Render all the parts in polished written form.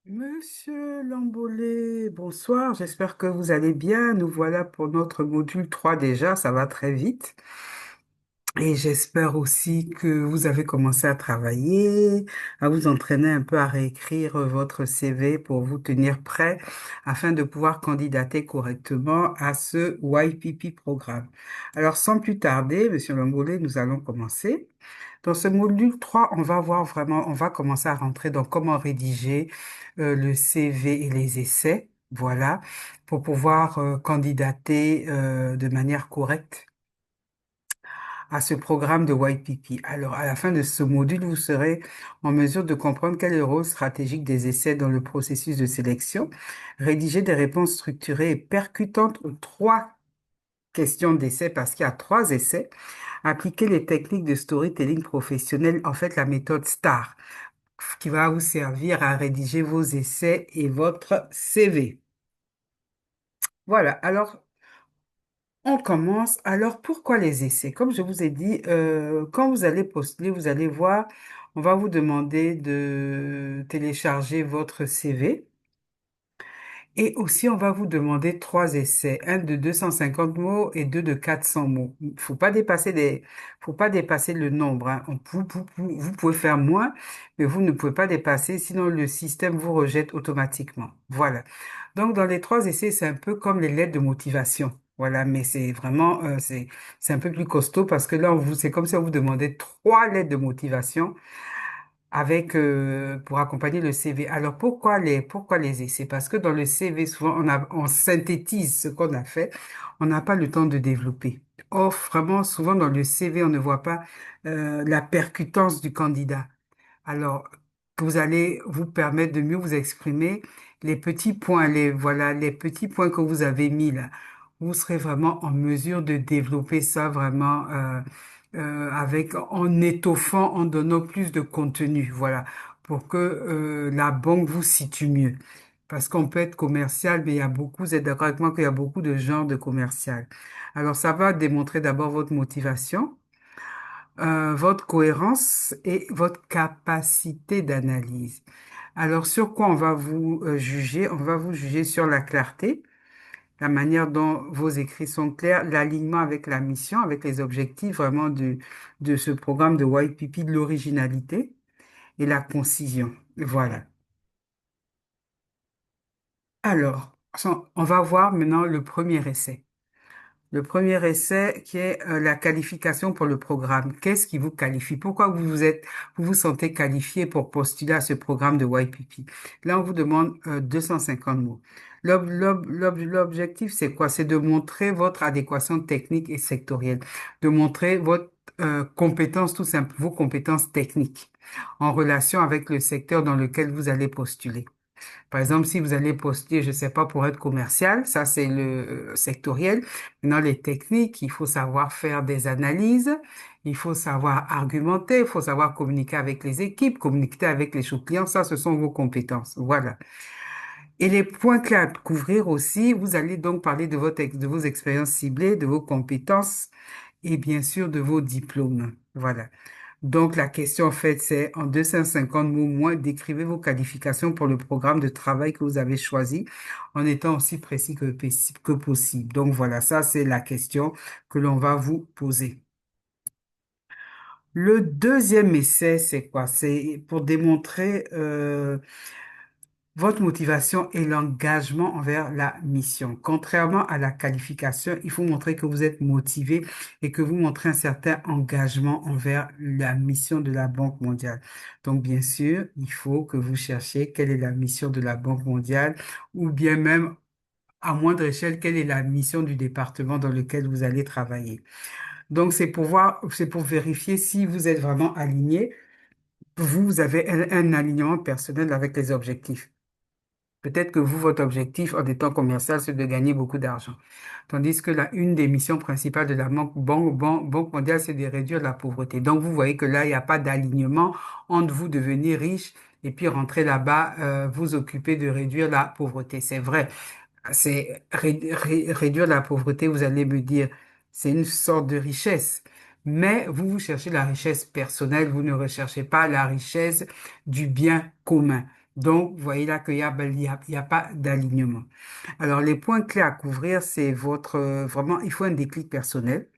Monsieur Lambolé, bonsoir, j'espère que vous allez bien. Nous voilà pour notre module 3 déjà, ça va très vite. Et j'espère aussi que vous avez commencé à travailler, à vous entraîner un peu à réécrire votre CV pour vous tenir prêt afin de pouvoir candidater correctement à ce YPP programme. Alors, sans plus tarder, Monsieur Lambolé, nous allons commencer. Dans ce module 3, on va voir vraiment, on va commencer à rentrer dans comment rédiger le CV et les essais, voilà, pour pouvoir candidater de manière correcte à ce programme de YPP. Alors, à la fin de ce module, vous serez en mesure de comprendre quel est le rôle stratégique des essais dans le processus de sélection, rédiger des réponses structurées et percutantes aux trois questions d'essai, parce qu'il y a trois essais, appliquer les techniques de storytelling professionnel, en fait, la méthode STAR, qui va vous servir à rédiger vos essais et votre CV. Voilà, alors on commence. Alors pourquoi les essais? Comme je vous ai dit, quand vous allez postuler, vous allez voir, on va vous demander de télécharger votre CV. Et aussi, on va vous demander trois essais, un de 250 mots et deux de 400 mots. Faut pas dépasser le nombre, hein. Vous pouvez faire moins, mais vous ne pouvez pas dépasser, sinon le système vous rejette automatiquement. Voilà. Donc, dans les trois essais, c'est un peu comme les lettres de motivation. Voilà, mais c'est vraiment, c'est un peu plus costaud parce que là, c'est comme si on vous demandait trois lettres de motivation avec pour accompagner le CV. Alors pourquoi les essais? Parce que dans le CV, souvent on synthétise ce qu'on a fait, on n'a pas le temps de développer. Or, vraiment, souvent dans le CV, on ne voit pas la percutance du candidat. Alors, vous allez vous permettre de mieux vous exprimer les petits points, voilà, les petits points que vous avez mis là. Vous serez vraiment en mesure de développer ça vraiment en étoffant, en donnant plus de contenu, voilà, pour que la banque vous situe mieux. Parce qu'on peut être commercial, mais il y a beaucoup, vous êtes d'accord avec moi qu'il y a beaucoup de genres de commercial. Alors, ça va démontrer d'abord votre motivation, votre cohérence et votre capacité d'analyse. Alors, sur quoi on va vous juger? On va vous juger sur la clarté, la manière dont vos écrits sont clairs, l'alignement avec la mission, avec les objectifs vraiment de ce programme de YPP, de l'originalité et la concision. Voilà. Alors, on va voir maintenant le premier essai. Le premier essai qui est la qualification pour le programme. Qu'est-ce qui vous qualifie? Pourquoi vous vous sentez qualifié pour postuler à ce programme de YPP? Là, on vous demande 250 mots. L'objectif, c'est quoi? C'est de montrer votre adéquation technique et sectorielle, de montrer votre compétence, tout simplement, vos compétences techniques en relation avec le secteur dans lequel vous allez postuler. Par exemple, si vous allez postuler, je ne sais pas, pour être commercial, ça c'est le sectoriel. Maintenant, les techniques, il faut savoir faire des analyses, il faut savoir argumenter, il faut savoir communiquer avec les équipes, communiquer avec les clients, ça ce sont vos compétences. Voilà. Et les points clés à couvrir aussi, vous allez donc parler de de vos expériences ciblées, de vos compétences et bien sûr de vos diplômes. Voilà. Donc, la question, en fait, c'est en 250 mots moins, décrivez vos qualifications pour le programme de travail que vous avez choisi en étant aussi précis que possible. Donc, voilà, ça, c'est la question que l'on va vous poser. Le deuxième essai, c'est quoi? C'est pour démontrer votre motivation et l'engagement envers la mission. Contrairement à la qualification, il faut montrer que vous êtes motivé et que vous montrez un certain engagement envers la mission de la Banque mondiale. Donc, bien sûr, il faut que vous cherchiez quelle est la mission de la Banque mondiale ou bien même à moindre échelle, quelle est la mission du département dans lequel vous allez travailler. Donc, c'est pour vérifier si vous êtes vraiment aligné. Vous avez un alignement personnel avec les objectifs. Peut-être que vous, votre objectif en étant commercial, c'est de gagner beaucoup d'argent. Tandis que une des missions principales de la Banque mondiale, c'est de réduire la pauvreté. Donc, vous voyez que là, il n'y a pas d'alignement entre vous devenir riche et puis rentrer là-bas, vous occuper de réduire la pauvreté. C'est vrai, réduire la pauvreté, vous allez me dire, c'est une sorte de richesse. Mais vous, vous cherchez la richesse personnelle, vous ne recherchez pas la richesse du bien commun. Donc, vous voyez là qu'il y a, ben, il y a pas d'alignement. Alors, les points clés à couvrir, c'est votre, vraiment, il faut un déclic personnel,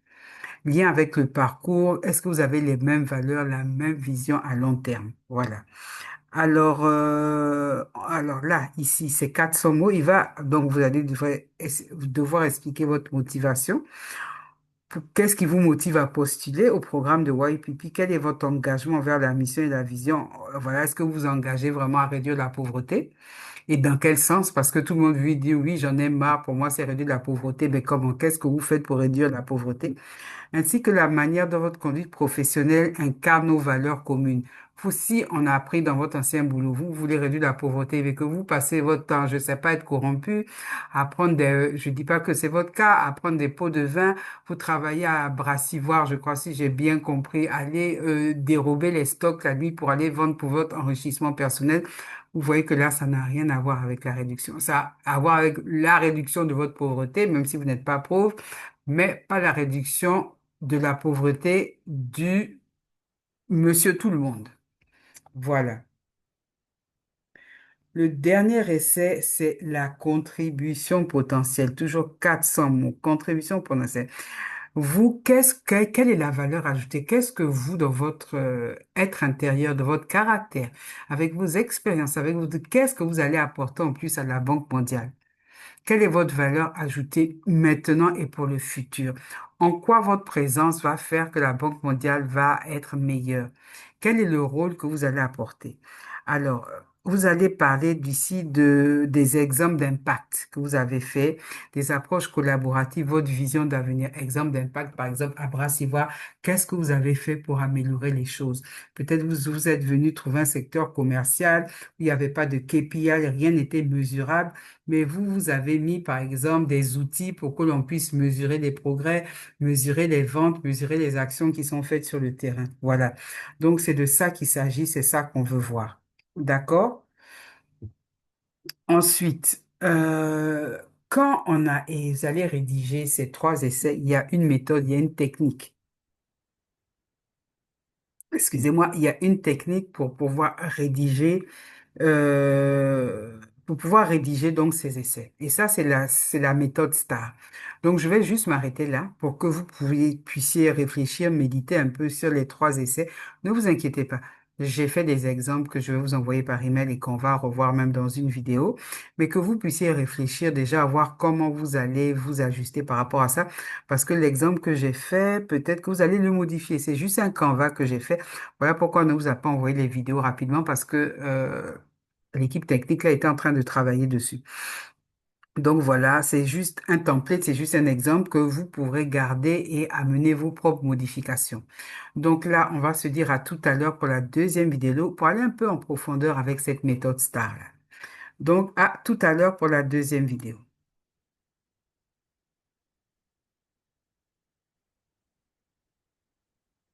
lien avec le parcours. Est-ce que vous avez les mêmes valeurs, la même vision à long terme? Voilà. Alors là, ici, c'est 400 mots. Donc vous allez devoir expliquer votre motivation. Qu'est-ce qui vous motive à postuler au programme de YPP? Quel est votre engagement vers la mission et la vision? Voilà, est-ce que vous vous engagez vraiment à réduire la pauvreté? Et dans quel sens? Parce que tout le monde lui dit, oui, j'en ai marre, pour moi, c'est réduire la pauvreté. Mais comment? Qu'est-ce que vous faites pour réduire la pauvreté? Ainsi que la manière dont votre conduite professionnelle incarne nos valeurs communes. Vous, si on a appris dans votre ancien boulot, vous voulez réduire la pauvreté, mais que vous passez votre temps, je ne sais pas, être corrompu, à prendre je dis pas que c'est votre cas, à prendre des pots de vin, vous travaillez à Brassivoire, je crois, si j'ai bien compris, aller dérober les stocks la nuit pour aller vendre pour votre enrichissement personnel. Vous voyez que là, ça n'a rien à voir avec la réduction. Ça a à voir avec la réduction de votre pauvreté, même si vous n'êtes pas pauvre, mais pas la réduction de la pauvreté du monsieur tout le monde. Voilà. Le dernier essai, c'est la contribution potentielle. Toujours 400 mots. Contribution potentielle. Vous, quelle est la valeur ajoutée? Qu'est-ce que vous, dans votre être intérieur, de votre caractère, avec vos expériences, qu'est-ce que vous allez apporter en plus à la Banque mondiale? Quelle est votre valeur ajoutée maintenant et pour le futur? En quoi votre présence va faire que la Banque mondiale va être meilleure? Quel est le rôle que vous allez apporter? Alors, vous allez parler d'ici des exemples d'impact que vous avez fait, des approches collaboratives, votre vision d'avenir. Exemple d'impact, par exemple, à Brassivoire, qu'est-ce que vous avez fait pour améliorer les choses? Peut-être vous êtes venu trouver un secteur commercial où il n'y avait pas de KPI, rien n'était mesurable, mais vous avez mis, par exemple, des outils pour que l'on puisse mesurer les progrès, mesurer les ventes, mesurer les actions qui sont faites sur le terrain. Voilà. Donc, c'est de ça qu'il s'agit, c'est ça qu'on veut voir. D'accord? Ensuite, quand et vous allez rédiger ces trois essais, il y a une méthode, il y a une technique. Excusez-moi, il y a une technique pour pouvoir rédiger donc ces essais. Et ça, c'est la méthode STAR. Donc, je vais juste m'arrêter là pour que puissiez réfléchir, méditer un peu sur les trois essais. Ne vous inquiétez pas. J'ai fait des exemples que je vais vous envoyer par email et qu'on va revoir même dans une vidéo, mais que vous puissiez réfléchir déjà à voir comment vous allez vous ajuster par rapport à ça, parce que l'exemple que j'ai fait, peut-être que vous allez le modifier. C'est juste un Canva que j'ai fait. Voilà pourquoi on ne vous a pas envoyé les vidéos rapidement parce que l'équipe technique là était en train de travailler dessus. Donc voilà, c'est juste un template, c'est juste un exemple que vous pourrez garder et amener vos propres modifications. Donc là, on va se dire à tout à l'heure pour la deuxième vidéo pour aller un peu en profondeur avec cette méthode STAR là. Donc à tout à l'heure pour la deuxième vidéo.